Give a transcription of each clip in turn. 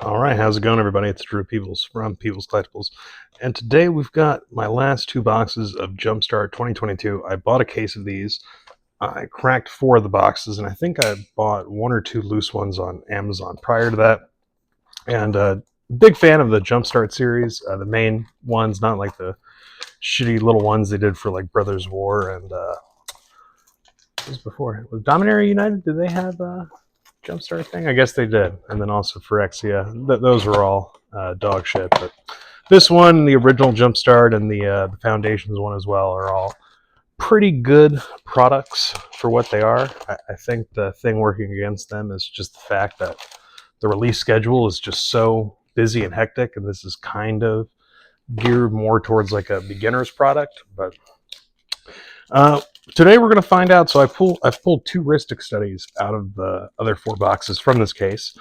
All right, how's it going, everybody? It's Drew Peebles from Peebles Collectibles, and today we've got my last two boxes of Jumpstart 2022. I bought a case of these. I cracked four of the boxes, and I think I bought one or two loose ones on Amazon prior to that. And big fan of the Jumpstart series, the main ones, not like the shitty little ones they did for like Brothers War and what was before. Was Dominaria United? Did they have Jumpstart thing? I guess they did. And then also Phyrexia. Those were all dog shit. But this one, the original Jumpstart, and the Foundations one as well are all pretty good products for what they are. I think the thing working against them is just the fact that the release schedule is just so busy and hectic, and this is kind of geared more towards like a beginner's product. But today we're going to find out. So I've pulled two Rhystic Studies out of the other four boxes from this case.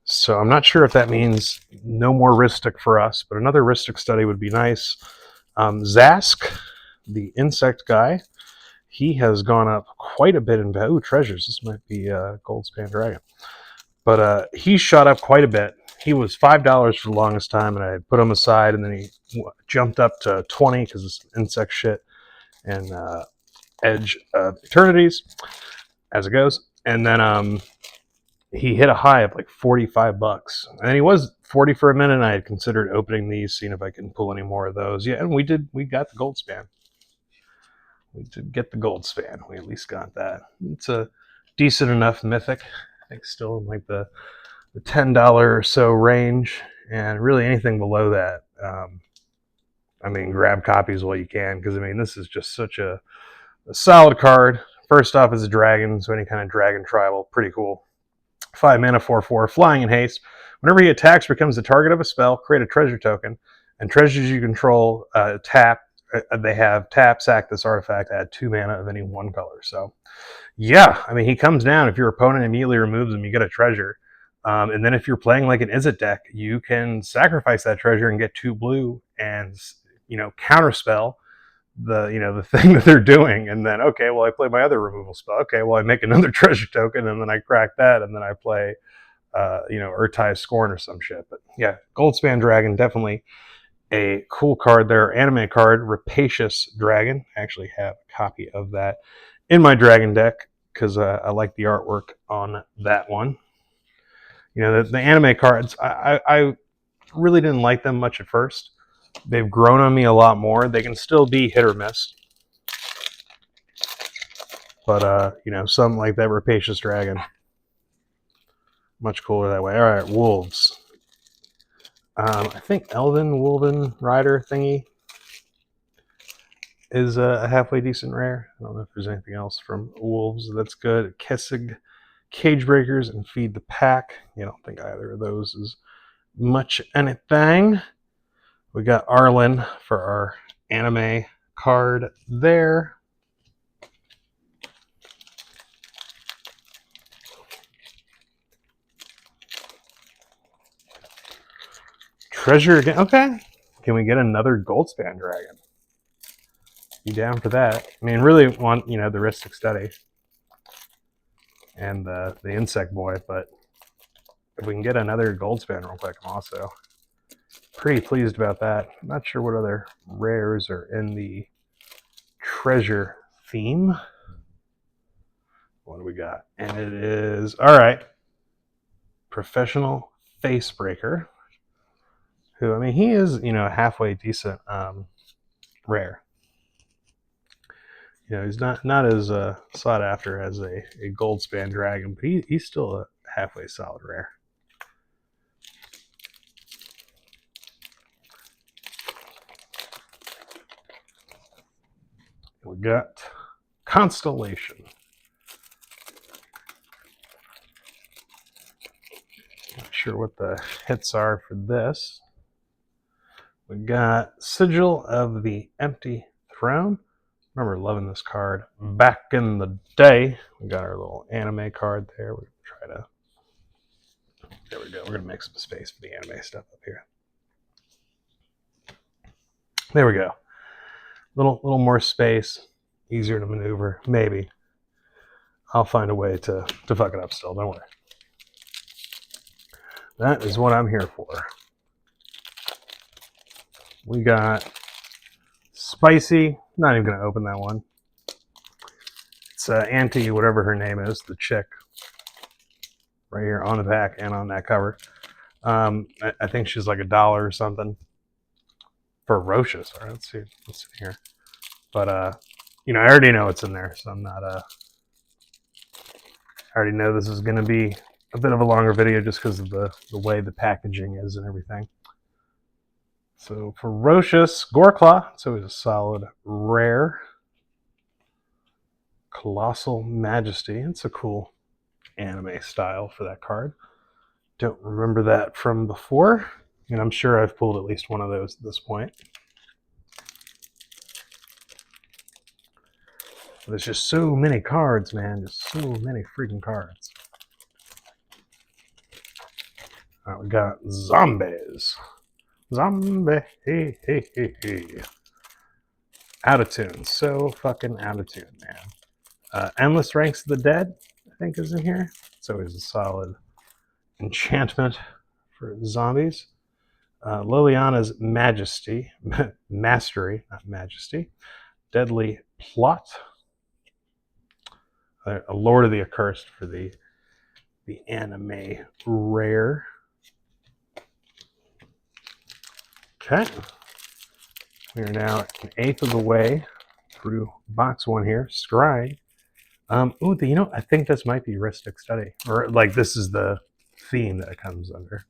So I'm not sure if that means no more Rhystic for us, but another Rhystic Study would be nice. Zask, the insect guy, he has gone up quite a bit in value. Ooh, treasures. This might be Goldspan Dragon. But he shot up quite a bit. He was $5 for the longest time, and I put him aside, and then he jumped up to 20 because it's insect shit and Edge of Eternities, as it goes. And then he hit a high of like 45 bucks. And he was 40 for a minute, and I had considered opening these, seeing if I can pull any more of those. Yeah, and we got the gold span. We did get the gold span. We at least got that. It's a decent enough mythic. I think still in like the $10 or so range, and really anything below that. I mean, grab copies while you can, because I mean, this is just such a solid card. First off is a dragon, so any kind of dragon tribal, pretty cool. 5 mana, 4/4, flying in haste. Whenever he attacks, becomes the target of a spell, create a treasure token, and treasures you control tap. They have tap, sack this artifact, add 2 mana of any one color. So, yeah, I mean, he comes down. If your opponent immediately removes him, you get a treasure. And then if you're playing like an Izzet deck, you can sacrifice that treasure and get 2 blue and, counterspell the thing that they're doing. And then, okay, well, I play my other removal spell. Okay, well, I make another treasure token, and then I crack that, and then I play Urtai's Scorn or some shit. But yeah, Goldspan Dragon, definitely a cool card there. Anime card, Rapacious Dragon. I actually have a copy of that in my Dragon deck because I like the artwork on that one. The anime cards, I really didn't like them much at first. They've grown on me a lot more. They can still be hit or miss. But, something like that Rapacious Dragon, much cooler that way. All right, Wolves. I think Wolven Rider thingy is a halfway decent rare. I don't know if there's anything else from Wolves that's good. Kessig, Cage Breakers, and Feed the Pack. I don't think either of those is much anything. We got Arlen for our anime card there. Treasure again. Okay. Can we get another Goldspan Dragon? Be down for that. I mean, really want, the Rhystic Study and the Insect Boy, but if we can get another Goldspan real quick, I'm also pretty pleased about that. I'm not sure what other rares are in the treasure theme. What do we got? And it is, all right, Professional Facebreaker, who, I mean, he is, a halfway decent rare. He's not as sought after as a Goldspan Dragon, but he's still a halfway solid rare. We got Constellation. Not sure what the hits are for this. We got Sigil of the Empty Throne. Remember loving this card back in the day. We got our little anime card there. We're going to try to... There we go. We're going to make some space for the anime stuff up here. There we go. Little more space. Easier to maneuver. Maybe. I'll find a way to fuck it up still. Don't worry. That is what I'm here for. We got Spicy. Not even going to open that one. It's Auntie, whatever her name is, the chick. Right here on the back and on that cover. I think she's like $1 or something. Ferocious. All right, let's see what's in here. But, you know, I already know what's in there, so I'm not... I already know this is going to be a bit of a longer video just because of the way the packaging is and everything. So, Ferocious Goreclaw. It's always a solid rare. Colossal Majesty. It's a cool anime style for that card. Don't remember that from before. And I'm sure I've pulled at least one of those at this point. There's just so many cards, man. Just so many freaking cards. All right, we got Zombies. Zombie. Hey, hey, hey, hey. Out of tune. So fucking out of tune, man. Endless Ranks of the Dead, I think, is in here. It's always a solid enchantment for zombies. Liliana's Majesty. Mastery, not Majesty. Deadly Plot. A Lord of the Accursed for the anime rare. Okay. We are now an eighth of the way through box one here. Scrying. You know, I think this might be Rhystic Study. Or, like, this is the theme that it comes under.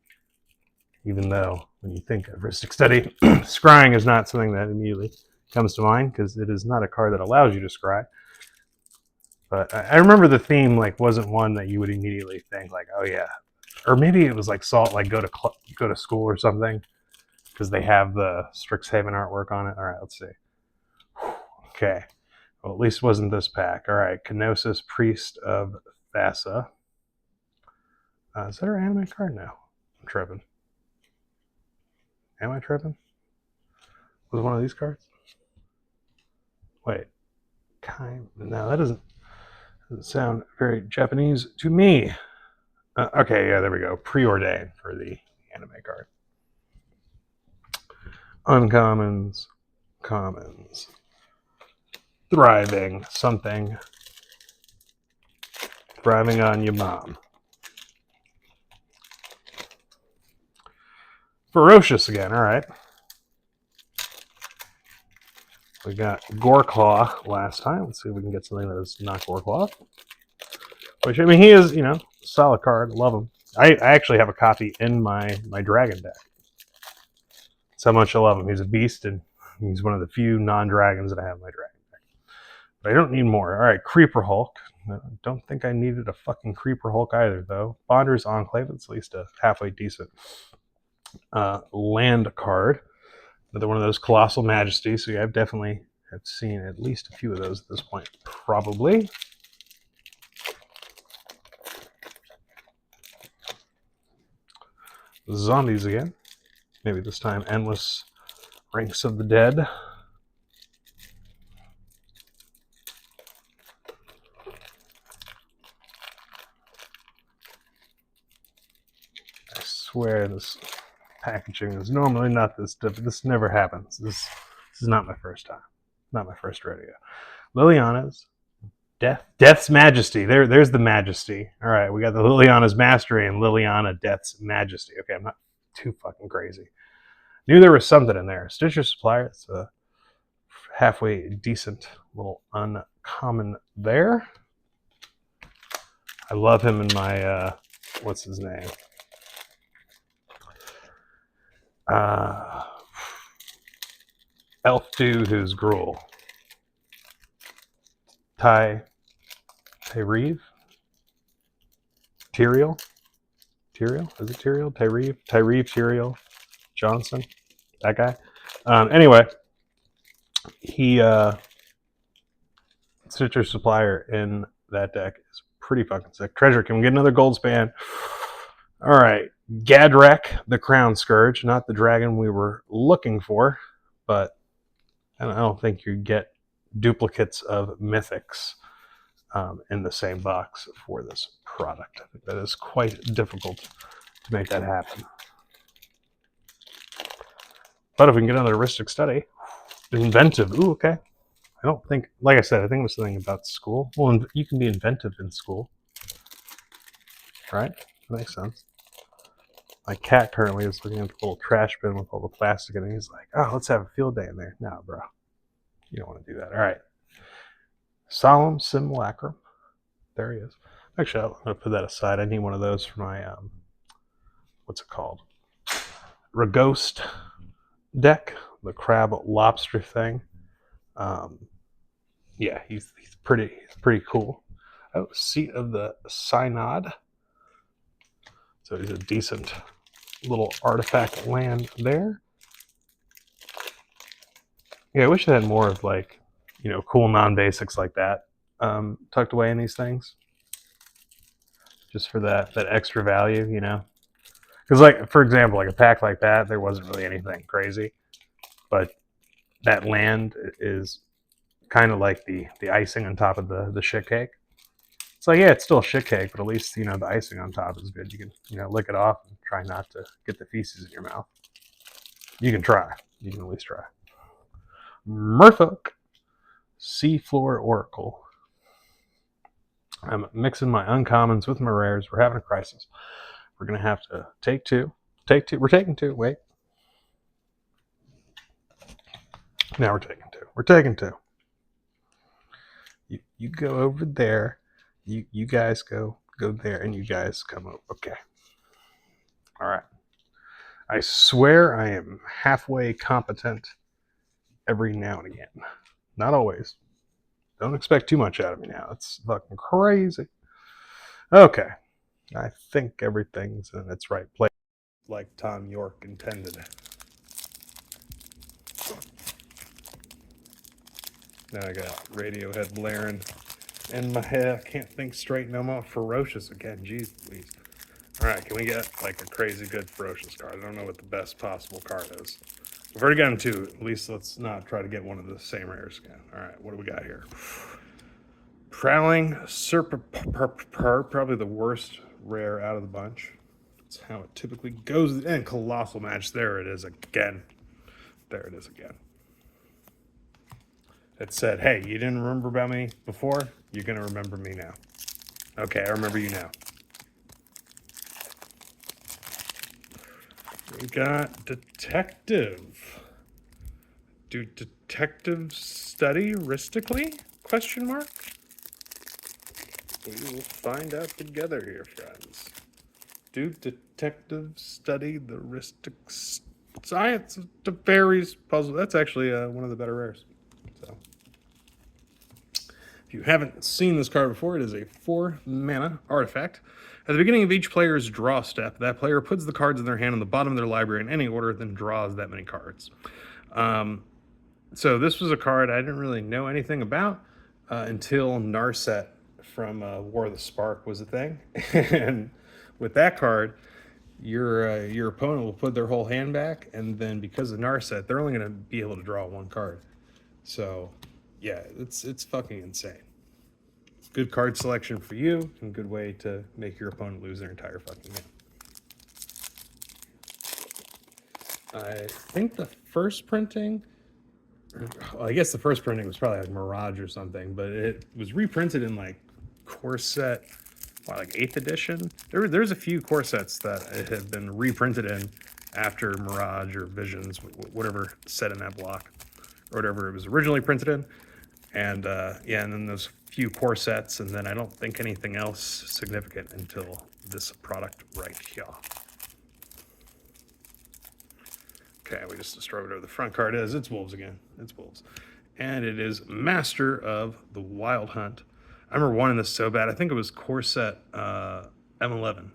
Even though, when you think of Rhystic Study, scrying is not something that immediately comes to mind, because it is not a card that allows you to scry. But I remember the theme, like, wasn't one that you would immediately think, like, oh yeah. Or maybe it was like Salt, like, go to school or something, because they have the Strixhaven artwork on it. All right, let's see. Okay. Well, at least it wasn't this pack. All right, Kenosis, Priest of Thassa. Is that our anime card? No. I'm tripping. Am I tripping? Was it one of these cards? Wait. No, that doesn't sound very Japanese to me. Okay, yeah, there we go. Preordained for the anime card. Uncommons, commons. Thriving, something. Thriving on your mom. Ferocious again, alright. We got Goreclaw last time. Let's see if we can get something that is not Goreclaw. Which, I mean, he is, you know, solid card. Love him. I actually have a copy in my dragon deck. That's how much I love him. He's a beast, and he's one of the few non-dragons that I have in my dragon deck. But I don't need more. Alright, Creeper Hulk. I don't think I needed a fucking Creeper Hulk either, though. Bonder's Enclave. It's at least a halfway decent land card. Another one of those Colossal Majesties. So yeah, I've definitely seen at least a few of those at this point, probably. Zombies again. Maybe this time Endless Ranks of the Dead. I swear this packaging is normally not this different. This never happens. This is not my first time. Not my first rodeo. Liliana's Death's Majesty. There's the Majesty. All right, we got the Liliana's Mastery and Liliana Death's Majesty. Okay, I'm not too fucking crazy. Knew there was something in there. Stitcher Supplier. It's a halfway decent little uncommon there. I love him in my what's his name? Elf Dude who's Gruul. Tyreeve? Tyrael? Is it Tyrael? Tyreeve, Tyrael Johnson? That guy? Anyway, he Stitcher Supplier in that deck is pretty fucking sick. Treasure, can we get another gold span? Alright, Gadrek, the Crown Scourge. Not the dragon we were looking for, but I don't think you get duplicates of mythics in the same box for this product. I think that is quite difficult to make that happen. But if we can get another Rhystic Study, inventive. Ooh, okay. I don't think, like I said, I think it was something about school. Well, you can be inventive in school, right? That makes sense. My cat currently is looking at the little trash bin with all the plastic in it. He's like, oh, let's have a field day in there. No, bro. You don't want to do that. All right. Solemn Simulacrum. There he is. Actually, I'm going to put that aside. I need one of those for my, what's it called? Raghost deck. The crab lobster thing. Yeah, he's pretty cool. Oh, Seat of the Synod. So he's a decent little artifact land there. Yeah, I wish I had more of like, cool non-basics like that tucked away in these things. Just for that extra value, Because like, for example, like a pack like that, there wasn't really anything crazy. But that land is kind of like the icing on top of the shit cake. It's like, yeah, it's still a shit cake, but at least, the icing on top is good. You can, lick it off and try not to get the feces in your mouth. You can try. You can at least try. Merfolk. Seafloor Oracle. I'm mixing my uncommons with my rares. We're having a crisis. We're going to have to take two. We're taking two. Wait. Now we're taking two. We're taking two. You go over there. You guys go there, and you guys come over. Okay. All right. I swear I am halfway competent every now and again. Not always. Don't expect too much out of me now. It's fucking crazy. Okay. I think everything's in its right place, like Tom York intended. Now I got Radiohead blaring in my head. I can't think straight, and I'm all ferocious again. Jeez please. Alright, can we get like a crazy good ferocious card? I don't know what the best possible card is. We've already gotten two. At least let's not try to get one of the same rares again. Alright, what do we got here? Prowling Serpapur, probably the worst rare out of the bunch. That's how it typically goes. And Colossal Match. There it is again. There it is again. It said, hey, you didn't remember about me before? You're going to remember me now. Okay, I remember you now. We got Detective. Do detectives study rhystically? Question mark? We will find out together here, friends. Do detectives study the Rhystic science of the fairies puzzle? That's actually one of the better rares. So, if you haven't seen this card before, it is a 4-mana artifact. At the beginning of each player's draw step, that player puts the cards in their hand on the bottom of their library in any order, then draws that many cards. So this was a card I didn't really know anything about until Narset from War of the Spark was a thing. And with that card, your opponent will put their whole hand back, and then because of Narset, they're only going to be able to draw one card. So, yeah, it's fucking insane. Good card selection for you, and good way to make your opponent lose their entire fucking game. I think the first printing, well, I guess the first printing was probably like Mirage or something, but it was reprinted in like core set, like 8th edition. There's a few core sets that it had been reprinted in after Mirage or Visions, whatever set in that block, or whatever it was originally printed in. And yeah, and then those few core sets, and then I don't think anything else significant until this product right here. Okay, we just destroyed whatever the front card is. It's Wolves again. It's Wolves. And it is Master of the Wild Hunt. I remember wanting this so bad. I think it was core set M11.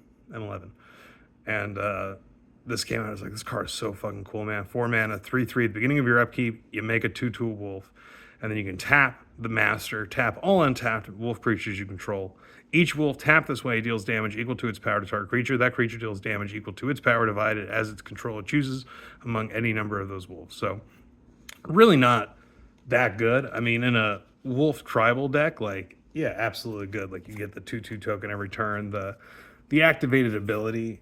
And this came out. I was like, this card is so fucking cool, man. 4 mana, 3/3. At the beginning of your upkeep, you make a 2/2 wolf. And then you can tap the Master, tap all untapped wolf creatures you control. Each wolf tapped this way deals damage equal to its power to target creature. That creature deals damage equal to its power divided as its controller chooses among any number of those wolves. So really not that good. I mean, in a wolf tribal deck, like, yeah, absolutely good. Like, you get the 2/2 token every turn. The activated ability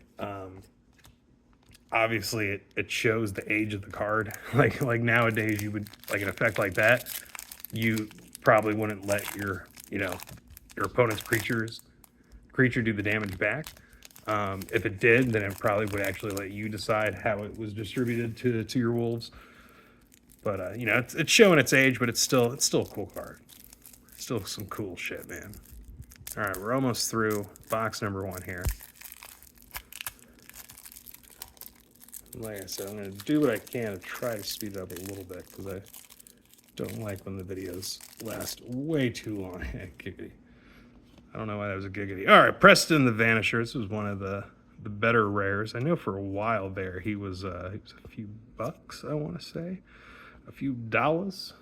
Obviously, it shows the age of the card. Like nowadays, you would, like an effect like that, you probably wouldn't let your your opponent's creature do the damage back. If it did, then it probably would actually let you decide how it was distributed to your wolves. But you know, it's showing its age, but it's still a cool card. Still some cool shit, man. All right, we're almost through box number 1 here. Like I said, I'm going to do what I can to try to speed it up a little bit because I don't like when the videos last way too long. Giggity. I don't know why that was a giggity. All right, Preston the Vanisher. This was one of the better rares. I know for a while there he was a few bucks, I want to say. A few dollars.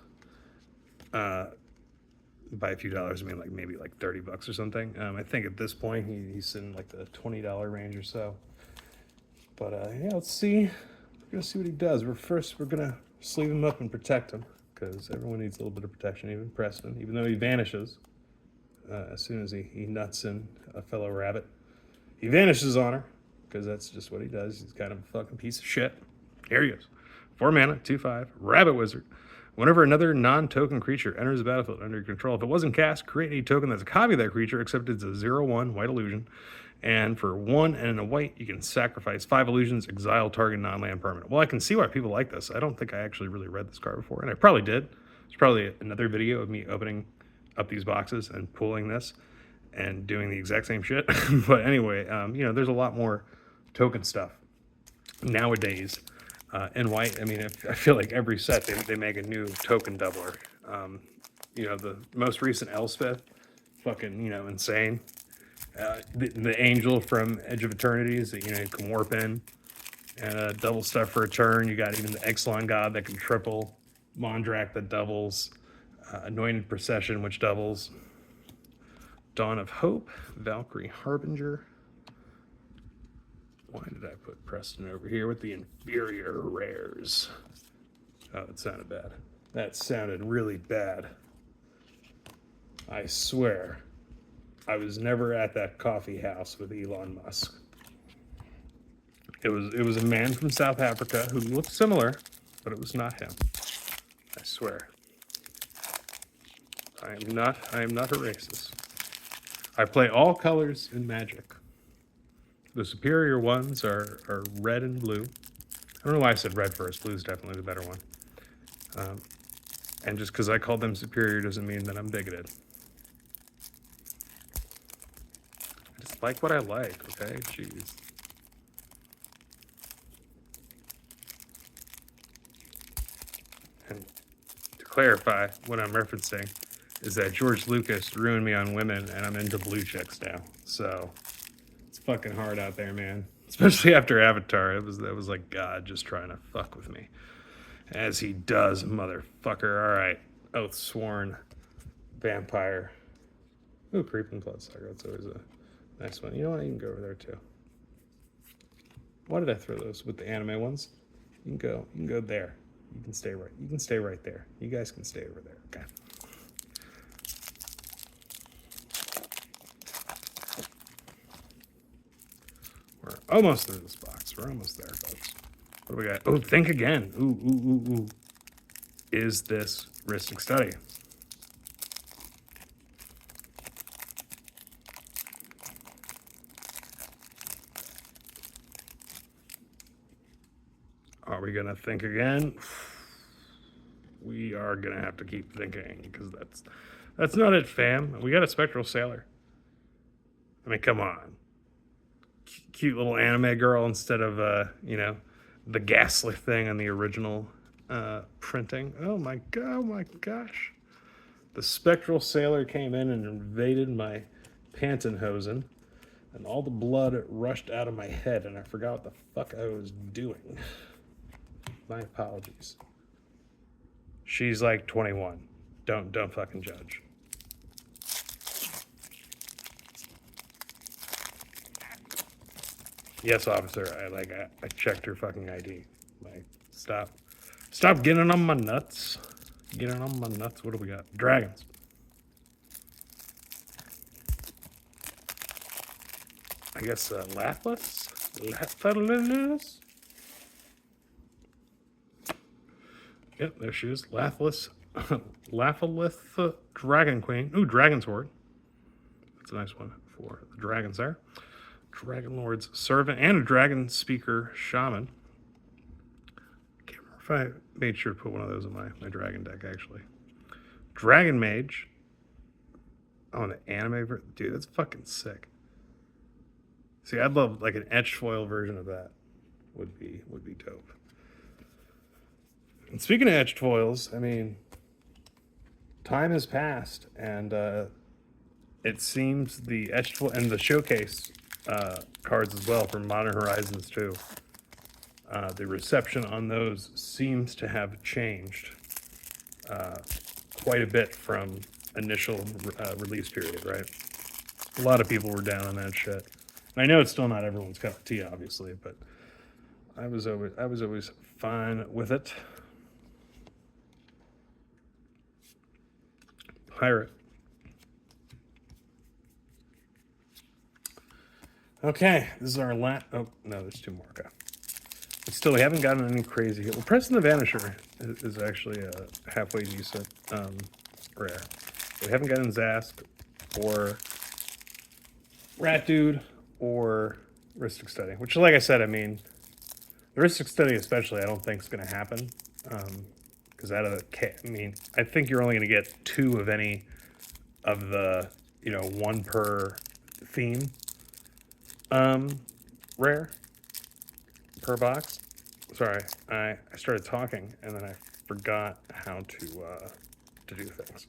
By a few dollars, I mean like maybe like 30 bucks or something. I think at this point he's in like the $20 range or so. But yeah, let's see. We're gonna see what he does. We're gonna sleeve him up and protect him because everyone needs a little bit of protection, even Preston, even though he vanishes as soon as he nuts in a fellow rabbit. He vanishes on her because that's just what he does. He's kind of a fucking piece of shit. Here he goes. 4 mana, 2/5, Rabbit Wizard. Whenever another non-token creature enters the battlefield under your control, if it wasn't cast, create a token that's a copy of that creature, except it's a 0/1 white illusion. And for 1 and a white, you can sacrifice 5 illusions, exile target non-land permanent. Well, I can see why people like this. I don't think I actually really read this card before, and I probably did. There's probably another video of me opening up these boxes and pulling this and doing the exact same shit. But anyway, you know, there's a lot more token stuff nowadays. In white, I mean, I feel like every set they make a new token doubler. You know, the most recent Elspeth, fucking, you know, insane. The angel from Edge of Eternities that, you know, you can warp in and double stuff for a turn. You got even the Exelon God that can triple, Mondrak that doubles, Anointed Procession which doubles, Dawn of Hope, Valkyrie Harbinger. Why did I put Preston over here with the inferior rares? Oh, that sounded bad. That sounded really bad. I swear, I was never at that coffee house with Elon Musk. It was a man from South Africa who looked similar, but it was not him. I swear. I am not a racist. I play all colors in Magic. The superior ones are red and blue. I don't know why I said red first. Blue is definitely the better one. And just because I called them superior doesn't mean that I'm bigoted. I just like what I like, okay? Jeez. And to clarify, what I'm referencing is that George Lucas ruined me on women, and I'm into blue chicks now. So it's fucking hard out there, man. Especially after Avatar, that was like God just trying to fuck with me, as he does, motherfucker. All right, Oathsworn Vampire. Ooh, Creeping Bloodsucker. That's always a nice one. You know what? You can go over there too. Why did I throw those with the anime ones? You can go there. You can stay right. You can stay right there. You guys can stay over there. Okay. We're almost through this box. We're almost there, folks. What do we got? Oh, Think Again. Ooh. Is this Rhystic Study? Are we gonna think again? We are gonna have to keep thinking because that's not it, fam. We got a Spectral Sailor. I mean, come on. Cute little anime girl instead of you know, the ghastly thing on the original printing. Oh my gosh. The Spectral Sailor came in and invaded my Pantenhosen, and all the blood rushed out of my head, and I forgot what the fuck I was doing. My apologies. She's like 21. Don't fucking judge. Yes, officer. I checked her fucking ID. Like, stop getting on my nuts. Getting on my nuts. What do we got? Dragons. I guess Lapis. Lathalis. Yep, there she is. Lathalith Dragon Queen. Ooh, Dragon Sword. That's a nice one for the dragons there. Dragon Lord's Servant and a Dragon Speaker Shaman. I can't remember if I made sure to put one of those in my dragon deck, actually. Dragon Mage. Oh, an anime. Dude, that's fucking sick. See, I'd love like an etched foil version of that. Would be dope. And speaking of etched foils, I mean, time has passed, and it seems the etched foil and the showcase cards as well from Modern Horizons 2. The reception on those seems to have changed quite a bit from initial release period, right? A lot of people were down on that shit. And I know it's still not everyone's cup of tea, obviously, but I was always fine with it. Pirate. Okay, this is our last. Oh no, there's two more. Okay, but still, we haven't gotten any crazy. Well, Preston the Vanisher is actually halfway decent, rare. We haven't gotten Zask or Rat Dude or Rhystic Study, which, like I said, I mean, the Rhystic Study especially, I don't think is going to happen. Because out of the, I mean, I think you're only going to get 2 of any of the, 1 per theme, rare per box. Sorry, I started talking and then I forgot how to do things.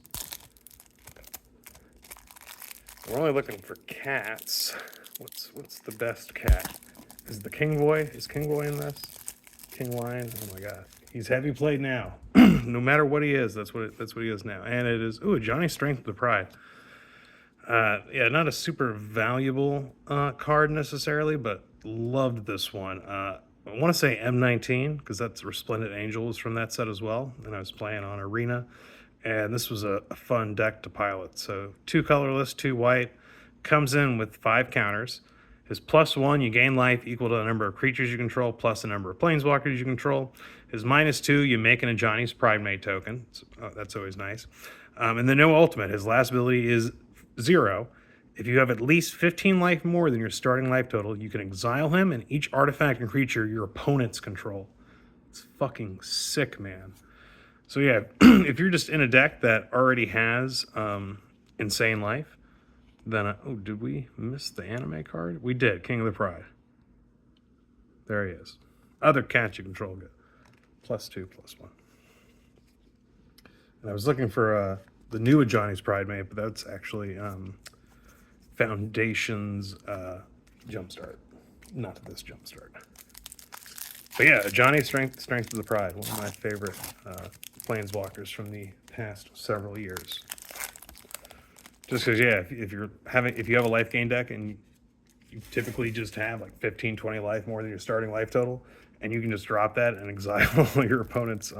We're only looking for cats. What's the best cat? Is King Boy in this? King Lion? Oh my god. He's heavy played now. No matter what he is, that's what he is now. And it is Johnny Strength of the Pride. Yeah, not a super valuable card necessarily, but loved this one. I want to say M19 because that's Resplendent Angels from that set as well. And I was playing on Arena, and this was a fun deck to pilot. So 2 colorless, 2 white, comes in with 5 counters. His +1, you gain life equal to the number of creatures you control plus the number of planeswalkers you control. His -2, you make an a Johnny's Pridemate token. So, that's always nice. And then no ultimate. His last ability is 0. If you have at least 15 life more than your starting life total, you can exile him and each artifact and creature your opponents control. It's fucking sick, man. So yeah, if you're just in a deck that already has insane life, then did we miss the anime card? We did. King of the Pride. There he is. Other cats you control get +2, +1. And I was looking for the new Johnny's Pridemate, but that's actually Foundation's Jumpstart, not this Jumpstart. But yeah, Johnny's Strength of the Pride, one of my favorite planeswalkers from the past several years. Just because, yeah, if you have a life gain deck and you typically just have like 15, 20 life more than your starting life total, and you can just drop that and exile your opponent's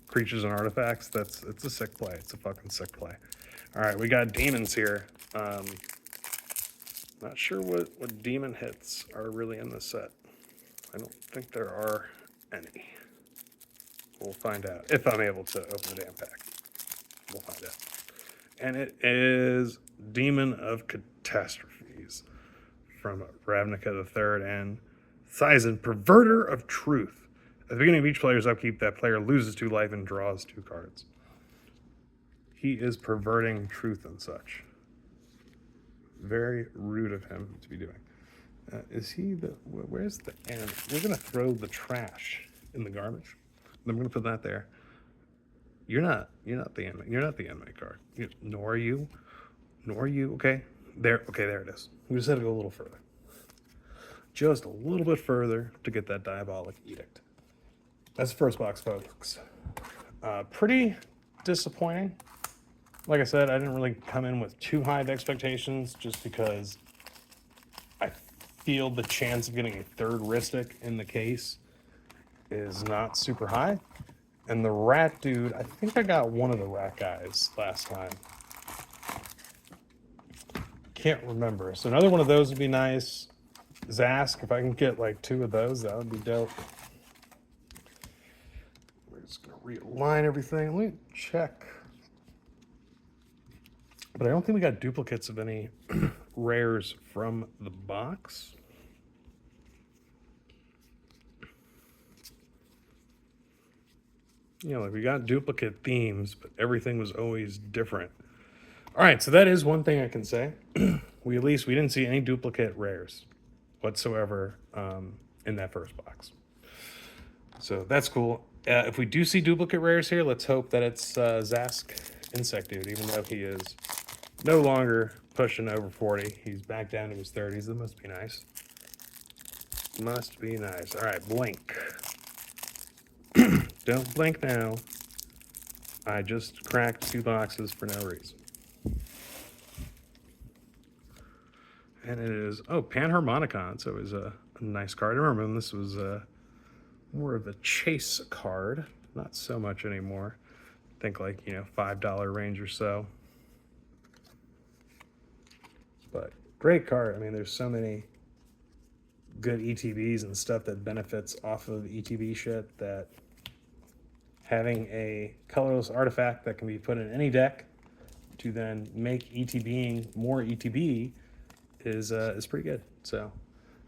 creatures and artifacts, it's a sick play. It's a fucking sick play. All right, we got demons here. Not sure what demon hits are really in this set. I don't think there are any. We'll find out if I'm able to open the damn pack. We'll find out. And it is Demon of Catastrophes from Ravnica III and Thizan, Perverter of Truth. At the beginning of each player's upkeep, that player loses 2 life and draws 2 cards. He is perverting truth and such. Very rude of him to be doing. Is he the... Where's the end? We're going to throw the trash in the garbage. I'm going to put that there. You're not the anime. You're not the anime card. Nor are you. Okay, there it is. We just had to go a little further. Just a little bit further to get that Diabolic Edict. That's the first box, folks. Pretty disappointing. Like I said, I didn't really come in with too high of expectations just because I feel the chance of getting a 3rd Rhystic in the case is not super high. And the Rat Dude, I think I got one of the Rat guys last time. Can't remember. So another one of those would be nice. Zask, if I can get like 2 of those, that would be dope. We're just gonna realign everything. Let me check. But I don't think we got duplicates of any rares from the box. You know, like we got duplicate themes, but everything was always different. All right, so that is one thing I can say. we didn't see any duplicate rares whatsoever in that first box. So that's cool. If we do see duplicate rares here, let's hope that it's Zask Insect Dude, even though he is no longer pushing over 40. He's back down to his 30s. That must be nice. Must be nice. All right, blink. Don't blink now. I just cracked 2 boxes for no reason. And it is, oh, Panharmonicon. So it was a nice card. I remember when this was more of a chase card. Not so much anymore. I think like, you know, $5 range or so. But great card. I mean, there's so many good ETBs and stuff that benefits off of ETB shit that having a colorless artifact that can be put in any deck to then make ETBing more ETB is pretty good. So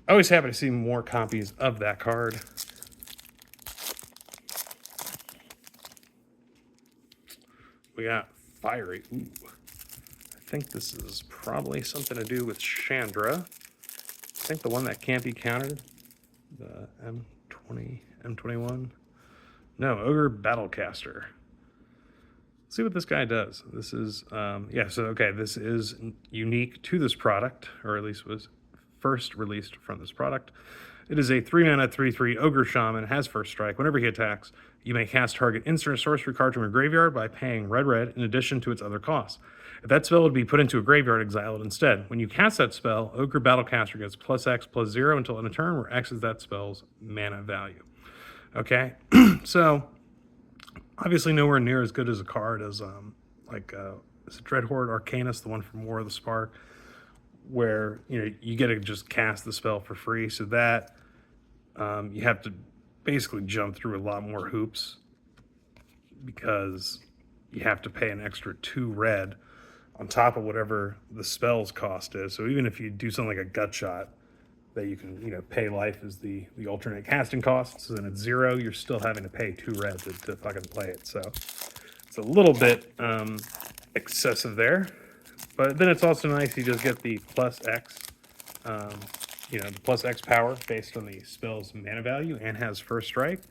always happy to see more copies of that card. We got Fiery. Ooh. I think this is probably something to do with Chandra. I think the one that can't be countered. The M21. No, Ogre Battlecaster. Let's see what this guy does. This is, yeah, so okay, this is unique to this product, or at least was first released from this product. It is a 3-mana 3/3 Ogre Shaman, has first strike. Whenever he attacks, you may cast target instant or sorcery card from your graveyard by paying red in addition to its other costs. If that spell would be put into a graveyard, exile it instead. When you cast that spell, Ogre Battlecaster gets +X/+0 until end of turn, where X is that spell's mana value. Okay, so obviously nowhere near as good as a card as is it Dreadhorde Arcanus, the one from War of the Spark, where you get to just cast the spell for free. So that you have to basically jump through a lot more hoops because you have to pay an extra 2 red on top of whatever the spell's cost is. So even if you do something like a gut shot that you can pay life as the alternate casting costs, and it's 0, you're still having to pay 2 red to fucking play it. So it's a little bit excessive there, but then it's also nice you just get the +X, the +X power based on the spell's mana value, and has first strike,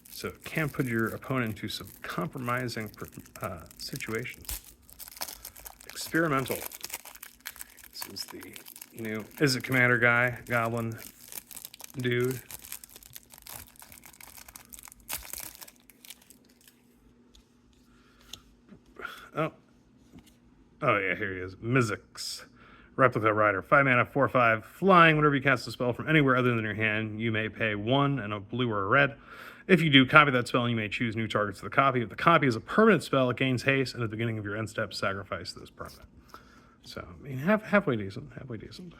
so it can put your opponent into some compromising situations. Experimental. This is the new Is It Commander guy, Goblin dude. Oh yeah, here he is. Mizzix. Replica Rider. 5-mana, 4/5, flying. Whenever you cast a spell from anywhere other than your hand, you may pay 1 and a blue or a red. If you do, copy that spell and you may choose new targets to the copy. If the copy is a permanent spell, it gains haste, and at the beginning of your end step, sacrifice this permanent. So, I mean, halfway decent, halfway decent.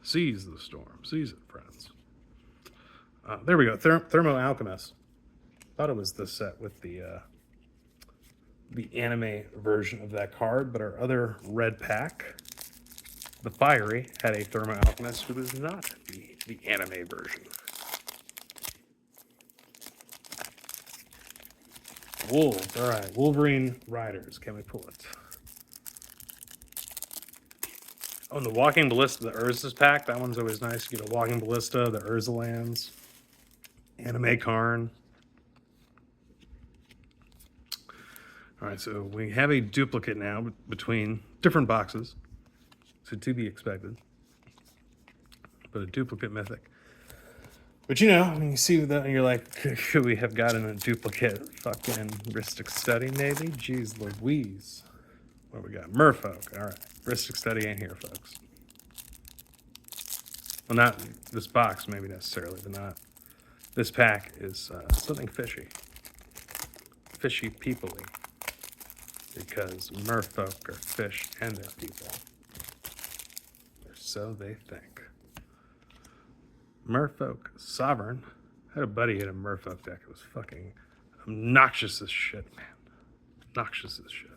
Seize the storm. Seize it, friends. There we go. Thermo Alchemist. Thought it was this set with the anime version of that card, but our other red pack, the Fiery, had a Thermo Alchemist who was not the anime version. Wolves. All right. Wolverine Riders. Can we pull it? Oh, and the Walking Ballista, the Urza's pack. That one's always nice. You get a Walking Ballista, the Urza lands, Anime Karn. All right, so we have a duplicate now between different boxes. So to be expected. But a duplicate mythic. But when you see that and you're like, could we have gotten a duplicate fucking Rhystic Study maybe? Jeez Louise. What we got? Merfolk. All right. Rhystic Study ain't here, folks. Well, not this box, maybe necessarily, but not. This pack is something fishy. Fishy people-y. Because merfolk are fish and they're people. Or so they think. Merfolk Sovereign. I had a buddy hit a Merfolk deck. It was fucking obnoxious as shit, man. Obnoxious as shit.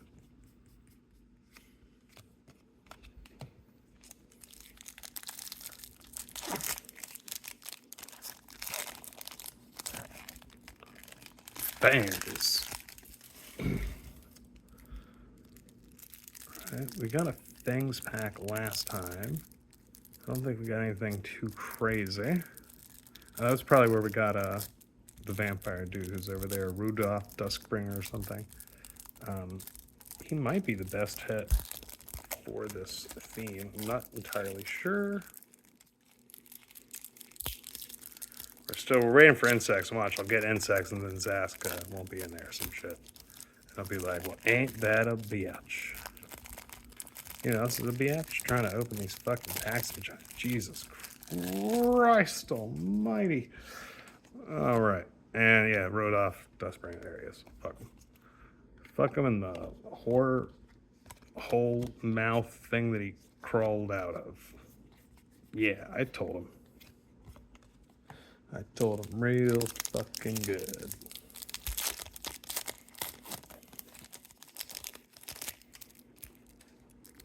There it is. Right, we got a Things pack last time. I don't think we got anything too crazy. That was probably where we got the vampire dude who's over there, Rudolph Duskbringer or something. He might be the best hit for this theme. I'm not entirely sure. We're waiting for insects. Watch, I'll get insects and then Zask won't be in there, some shit. And I'll be like, well, ain't that a bitch? You know, this is a bitch trying to open these fucking packs. Jesus Christ almighty. All right. And yeah, Rudolph Duskbringer, there he is. Fuck him. Fuck him in the horror hole mouth thing that he crawled out of. Yeah, I told him. I told him real fucking good.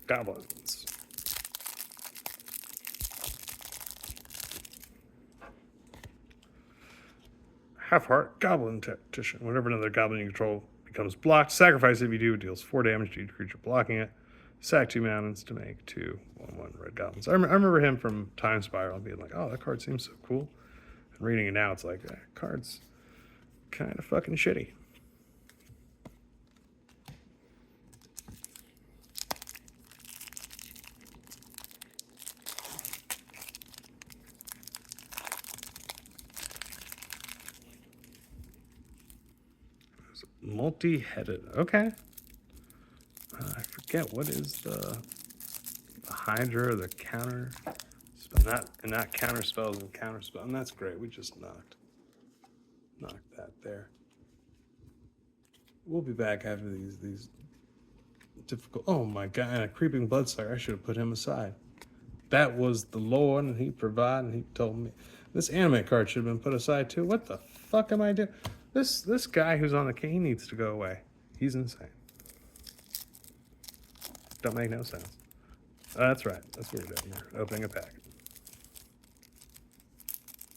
Goblins. Half-heart Goblin Tactician. Whenever another goblin you control becomes blocked, sacrifice it. If you do, it deals 4 damage to each creature blocking it. Sack 2 mountains to make 2 1/1 red goblins. I remember him from Time Spiral being like, oh, that card seems so cool. And reading it now, it's like, that card's kind of fucking shitty. Multi-headed. Okay. I forget what is the Hydra or the counter spell. Not counter spells and counter spell. And that's great. We just knocked that there. We'll be back after these difficult. Oh my god! And a creeping bloodsucker. I should have put him aside. That was the Lord, and He provided. And He told me this anime card should have been put aside too. What the fuck am I doing? This guy who's on the king, he needs to go away. He's insane. Don't make no sense. That's right. That's what we're doing. We're opening a pack.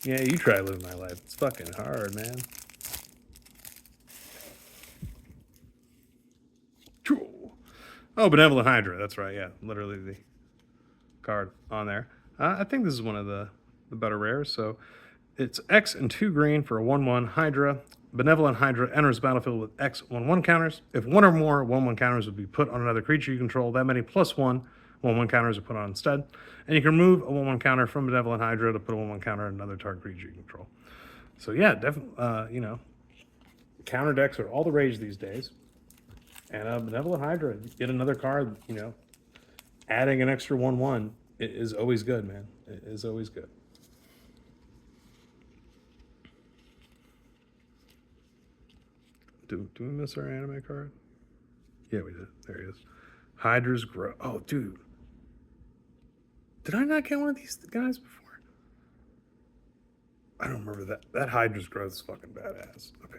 Yeah, you try living my life. It's fucking hard, man. Oh, Benevolent Hydra. That's right. Yeah, literally the card on there. I think this is one of the better rares. So it's X and 2 green for a 1/1 Hydra. Benevolent Hydra enters the battlefield with X 1/1 counters. If one or more 1/1 counters would be put on another creature you control, that many plus 1 1/1 counters are put on instead. And you can remove a 1/1 counter from Benevolent Hydra to put a 1/1 counter on another target creature you control. So yeah, definitely, you know, counter decks are all the rage these days. And Benevolent Hydra, get another card, you know, adding an extra 1/1 is always good, man. It is always good. Do we miss our anime card? Yeah, we did. There he is. Hydra's Grow. Oh, dude. Did I not get one of these guys before? I don't remember that. That Hydra's Growth is fucking badass. Okay.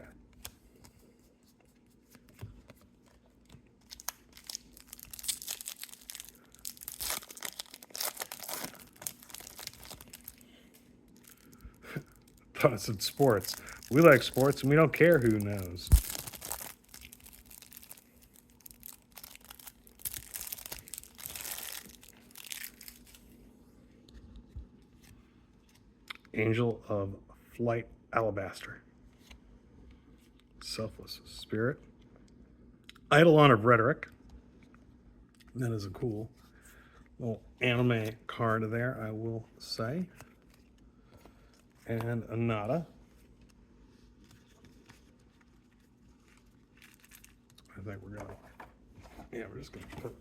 Thought it said sports. We like sports and we don't care who knows. Angel of Flight Alabaster. Selfless Spirit. Eidolon of Rhetoric. That is a cool little anime card there, I will say. And a Nada. I think we're gonna, yeah, we're just gonna put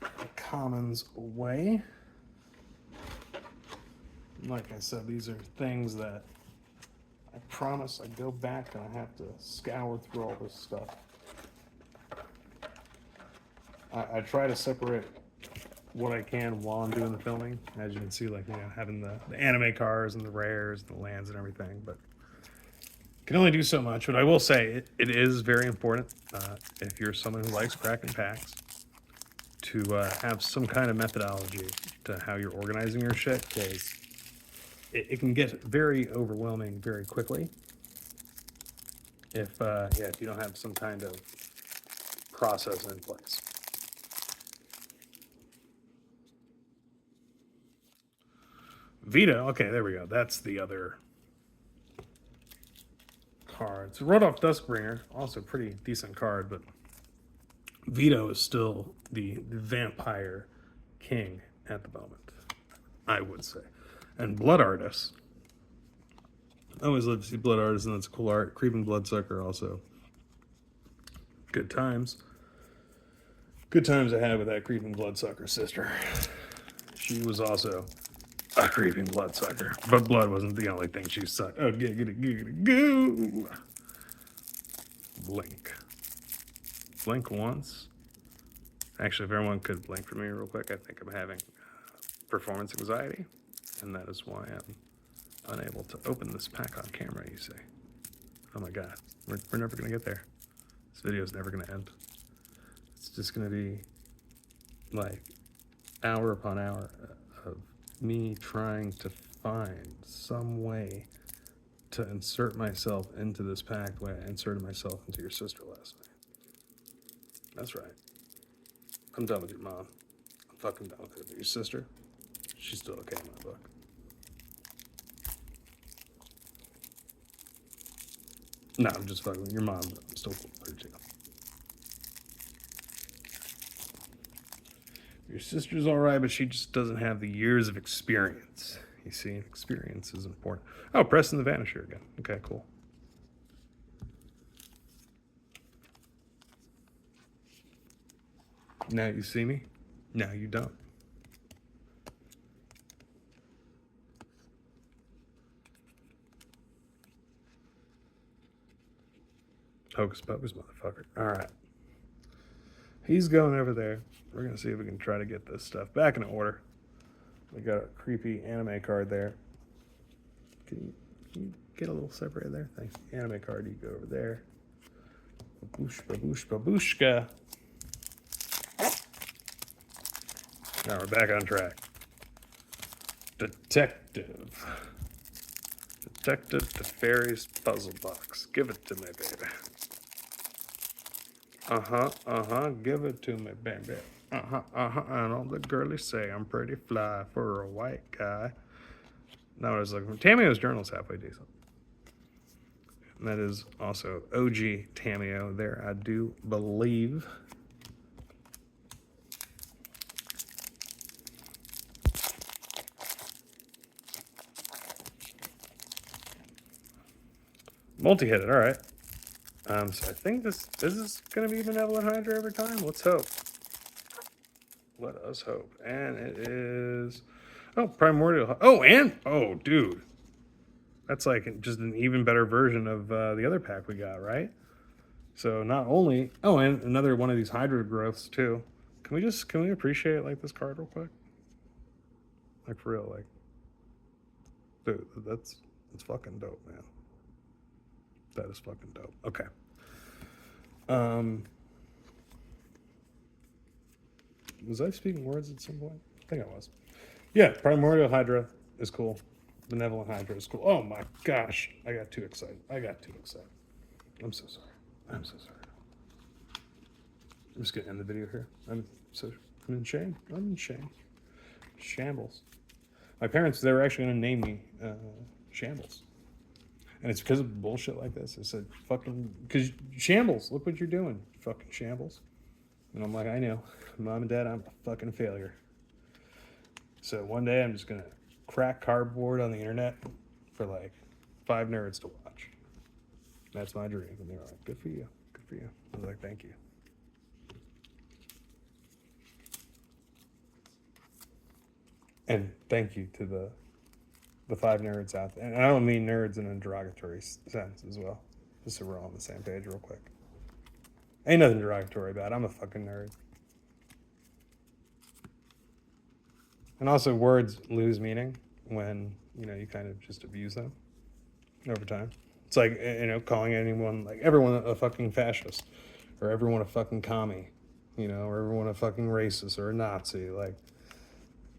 the commons away. Like I said, these are things that I promise I go back and I have to scour through all this stuff. I try to separate what I can while I'm doing the filming. As you can see, like, you know, having the anime cars and the rares and the lands and everything, but can only do so much. But I will say it is very important if you're someone who likes cracking packs to have some kind of methodology to how you're organizing your shit, because it can get very overwhelming very quickly if if you don't have some kind of process in place. Vito, okay, there we go. That's the other card. It's Rodolph Duskbringer, also pretty decent card, but Vito is still the vampire king at the moment, I would say. And Blood Artist. I always love to see Blood Artist, and that's cool art. Creeping Bloodsucker also. Good times. Good times I had with that Creeping Bloodsucker sister. She was also a creeping bloodsucker, but blood wasn't the only thing she sucked. Oh, goo. Blink once. Actually, if everyone could blink for me real quick, I think I'm having performance anxiety, and that is why I'm unable to open this pack on camera, you see. Oh my god, we're never gonna get there. This video is never gonna end. It's just gonna be like hour upon hour of me trying to find some way to insert myself into this pack the way I inserted myself into your sister last night. That's right. I'm done with your mom. I'm fucking done with her. But your sister, she's still okay in my book. No, I'm just fucking with your mom, but I'm still cool with her too. Your sister's alright, but she just doesn't have the years of experience. You see, experience is important. Oh, Preston the Vanisher again. Okay, cool. Now you see me, now you don't. Hocus Pocus, motherfucker. Alright. He's going over there. We're going to see if we can try to get this stuff back in order. We got a creepy anime card there. Can you get a little separated there? Thanks. Anime card, you go over there. Baboosh, baboosh, babooshka. Now we're back on track. Detective the Fairies Puzzle Box. Give it to me, baby. Give it to me, baby. And all the girlies say I'm pretty fly for a white guy. Now I was looking for Tameo's journal's halfway decent. And that is also OG Tameo there, I do believe. Multi-hitted, all right. So I think this is going to be Benevolent Hydra every time. Let's hope. Let us hope. And it is... Oh, Primordial... Oh, dude. That's like just an even better version of the other pack we got, right? So not only... Oh, and another one of these Hydra growths, too. Can we appreciate, like, this card real quick? Like, for real, like... Dude, that's fucking dope, man. That is fucking dope. Okay. Was I speaking words at some point? I think I was. Yeah, Primordial Hydra is cool. Benevolent Hydra is cool. Oh my gosh. I got too excited. I'm so sorry. I'm just going to end the video here. I'm in shame. Shambles. My parents, they were actually going to name me Shambles. And it's because of bullshit like this. I said, fucking, because Shambles, look what you're doing, fucking Shambles. And I'm like, I know, Mom and Dad, I'm a fucking failure. So one day I'm just going to crack cardboard on the internet for like 5 nerds to watch. That's my dream. And they were like, good for you. I was like, thank you. And thank you to the 5 nerds out there. And I don't mean nerds in a derogatory sense as well. Just so we're all on the same page real quick. Ain't nothing derogatory about it. I'm a fucking nerd. And also, words lose meaning when, you know, you kind of just abuse them over time. It's like, you know, calling anyone, like everyone a fucking fascist, or everyone a fucking commie, you know, or everyone a fucking racist or a Nazi. Like,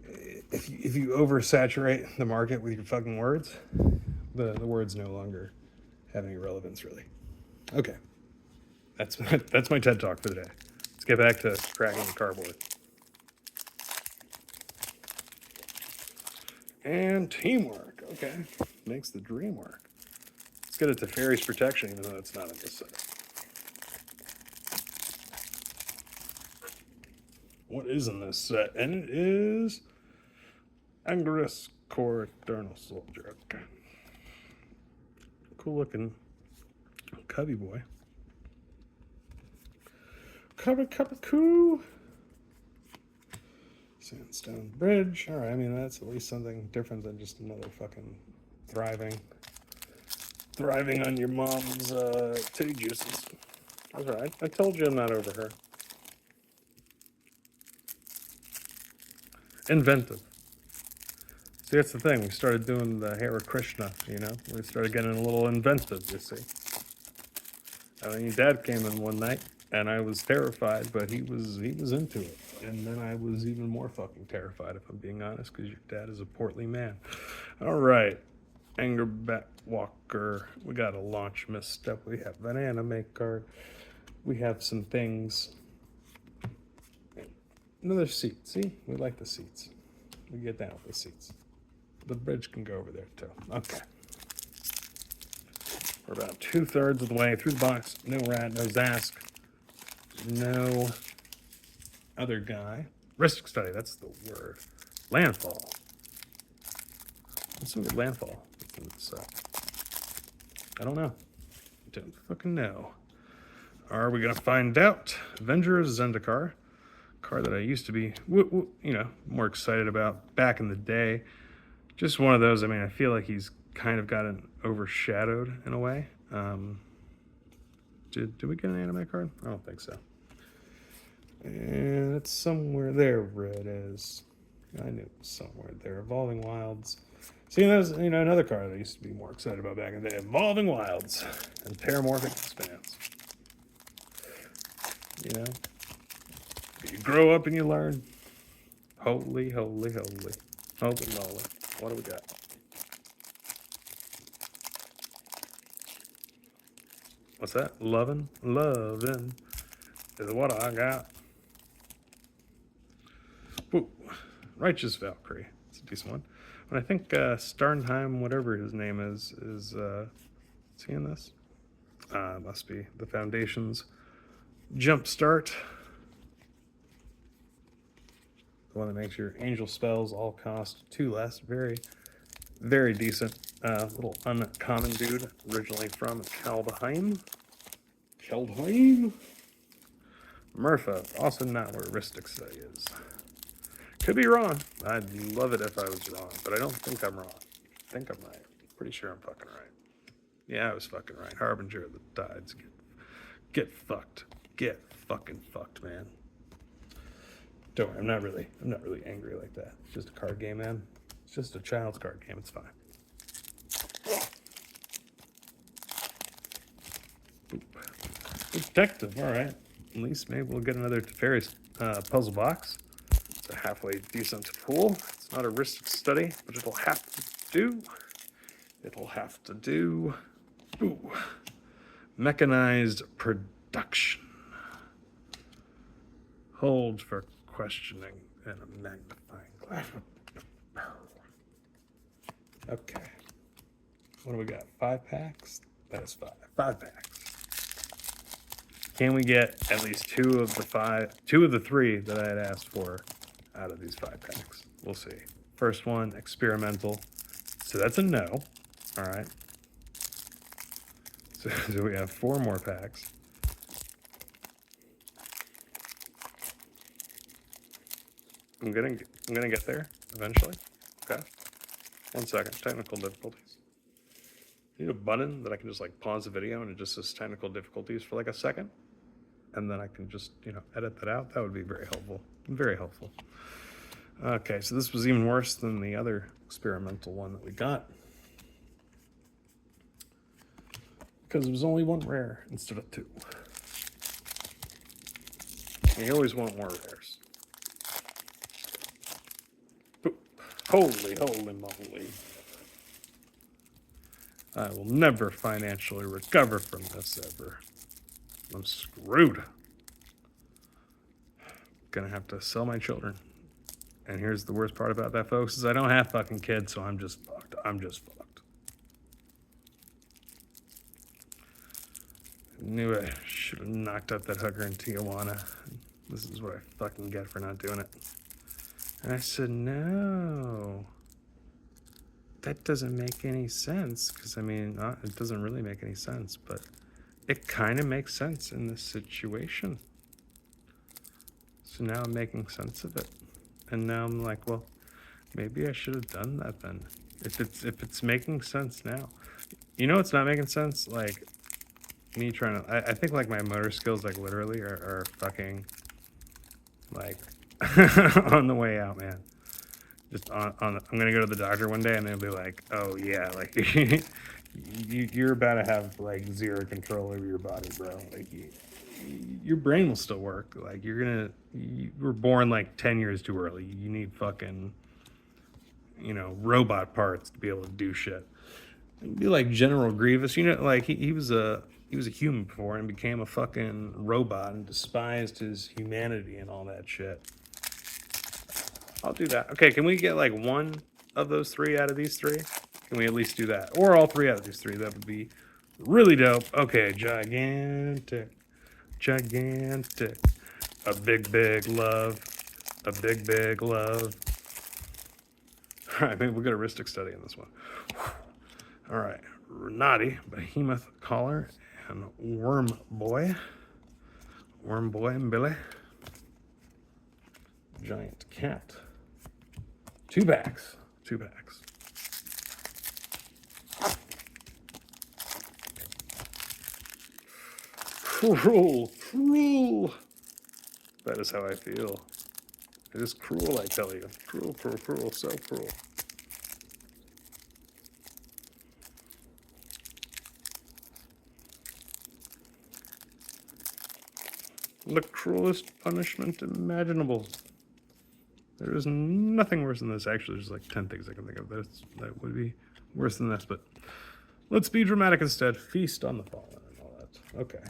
if you oversaturate the market with your fucking words, the words no longer have any relevance, really. Okay, that's my TED talk for the day. Let's get back to cracking the cardboard. And teamwork. Okay, makes the dream work. Let's get it to Fairies Protection, even though it's not in this set. What is in this set? And it is Angerus Core Eternal Soldier. Okay. Cool looking cubby boy. Cubby coo. Sandstone Bridge. Alright, I mean, that's at least something different than just another fucking thriving on your mom's titty juices. That's right. I told you I'm not over her. Inventive. See, that's the thing. We started doing the Hare Krishna, you know? We started getting a little inventive, you see. I mean, Dad came in one night, and I was terrified, but he was into it. And then I was even more fucking terrified, if I'm being honest, because your dad is a portly man. All right. Angerbat Walker. We got a launch misstep. We have an anime card. We have some things. Another seat. See? We like the seats. We get down with the seats. The bridge can go over there, too. Okay. We're about 2/3 of the way through the box. No rat, no Zask. No other guy. Rhystic Study, that's the word. Landfall. Let's look at Landfall. I don't know. Don't fucking know. Are we gonna find out? Avengers Zendikar. Card that I used to be, you know, more excited about back in the day. Just one of those, I mean, I feel like he's kind of gotten overshadowed in a way. Did we get an anime card? I don't think so. And it's somewhere there where it is. I knew it was somewhere there. Evolving Wilds. See, that's, you know, another card I used to be more excited about back in the day. Evolving Wilds and Paramorphic Expanse. You know? You grow up and you learn. Holy, holy, holy. Holy moly. What do we got? What's that? Lovin' is what I got. Ooh, Righteous Valkyrie. It's a decent one. And I think Starnheim, whatever his name is he in this? Must be the Foundation's Jumpstart. The one that makes your angel spells all cost 2 less. Very, very decent. Little uncommon dude, originally from Kaldheim. Murpha, also not where Rhystic Study is. Could be wrong. I'd love it if I was wrong, but I don't think I'm wrong. I think I'm right. Pretty sure I'm fucking right. Yeah, I was fucking right. Harbinger of the Tides. Get fucked. Get fucking fucked, man. Don't worry, I'm not really angry like that. It's just a card game, man. It's just a child's card game. It's fine. Detective, all right. At least maybe we'll get another Teferi's puzzle box. It's a halfway decent pool. It's not a Rhystic Study, but it'll have to do. It'll have to do. Ooh. Mechanized production. Hold for questioning and a magnifying glass. Okay. What do we got? 5 packs? That is 5. 5 packs. Can we get at least 2 of the 3 that I had asked for out of these 5 packs? We'll see. First one, experimental. So that's a no. All right. So we have 4 more packs. I'm gonna get there eventually. Okay. 1 second. Technical difficulties. Need a button that I can just like pause the video and it just says technical difficulties for like a second, and then I can just, you know, edit that out. That would be very helpful. Very helpful. Okay, so this was even worse than the other experimental one that we got. Because it was only one rare instead of two. You always want more rares. Holy moly. I will never financially recover from this ever. I'm screwed. Gonna have to sell my children. And here's the worst part about that, folks, is I don't have fucking kids, so I'm just fucked. I'm just fucked. Knew I should have knocked up that hooker in Tijuana. This is what I fucking get for not doing it. And I said, no. That doesn't make any sense. Because, I mean, it doesn't really make any sense. But it kind of makes sense in this situation. So now I'm making sense of it. And now I'm like, well, maybe I should have done that then. If it's making sense now. You know what's not making sense? Like, me trying to... I think, like, my motor skills, like, literally are fucking, like, on the way out, man. Just on I'm going to go to the doctor one day, and they'll be like, oh, yeah, like, you're about to have, like, zero control over your body, bro. Like, your brain will still work. Like, you were born, like, 10 years too early. You need fucking, you know, robot parts to be able to do shit. It'd be like General Grievous, you know, like he was a human before and became a fucking robot and despised his humanity and all that shit. I'll do that. Okay, can we get like one of those three out of these three? Can we at least do that? Or all three out of these three? That would be really dope. Okay, gigantic. A big love. A big love. All right, maybe we'll get a Rhystic Study in this one. All right, Renati, Behemoth Collar, and Worm Boy and Billy. Giant Cat. Two packs. Cruel. That is how I feel. It is cruel, I tell you. Cruel, so cruel. The cruelest punishment imaginable. There is nothing worse than this. Actually, there's like 10 things I can think of that would be worse than this, but let's be dramatic instead. Feast on the fallen and all that. Okay.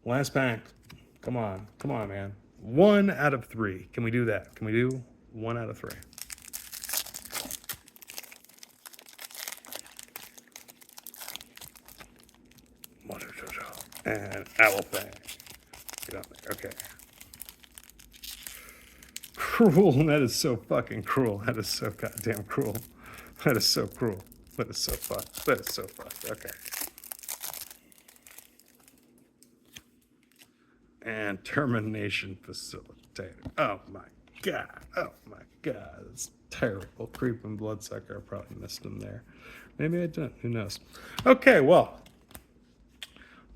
Last pack. Come on, man. 1 out of 3. Can we do that? Can we do 1 out of 3? And Owl Fang. Get on there. Okay. Cruel. That is so fucking cruel. That is so goddamn cruel. That is so cruel. That is so fucked. Okay. And Termination Facilitator. Oh my god. That's terrible. Creeping Bloodsucker. I probably missed him there. Maybe I didn't. Who knows? Okay, well.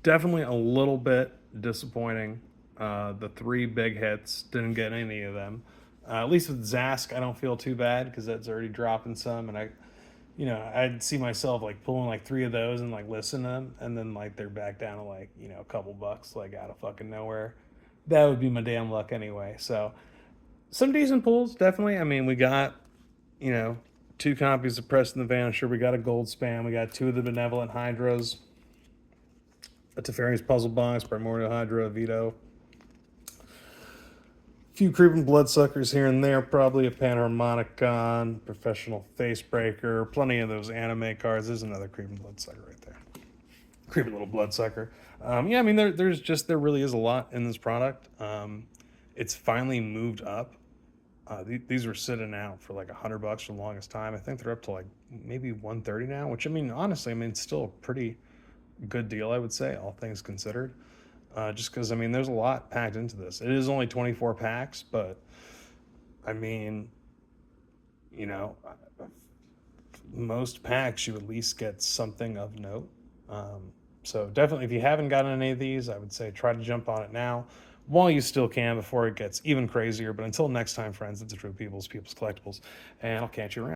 Definitely a little bit disappointing. The 3 big hits, didn't get any of them. At least with Zask, I don't feel too bad because that's already dropping some, and I'd see myself like pulling like 3 of those and like listen to them, and then like they're back down to like a couple bucks like out of fucking nowhere. That would be my damn luck anyway. So some decent pulls, definitely. I mean, we got 2 copies of Preston the Vanisher. We got a Gold Spam. We got 2 of the Benevolent Hydras. A Teferi's Puzzle Box, Primordial Hydra, Vito. A few Creeping Bloodsuckers here and there, probably a Panharmonicon, Professional Facebreaker, plenty of those anime cards. There's another Creeping Bloodsucker right there. Creepy little Bloodsucker. I mean, there really is a lot in this product. It's finally moved up. These were sitting out for like $100 for the longest time. I think they're up to like maybe $130 now, which I mean, honestly, it's still a pretty good deal, I would say, all things considered. Just because, I mean, there's a lot packed into this. It is only 24 packs, but, I mean, most packs you at least get something of note. So definitely, if you haven't gotten any of these, I would say try to jump on it now. while you still can before it gets even crazier. But until next time, friends, it's a True People's Collectibles, and I'll catch you around.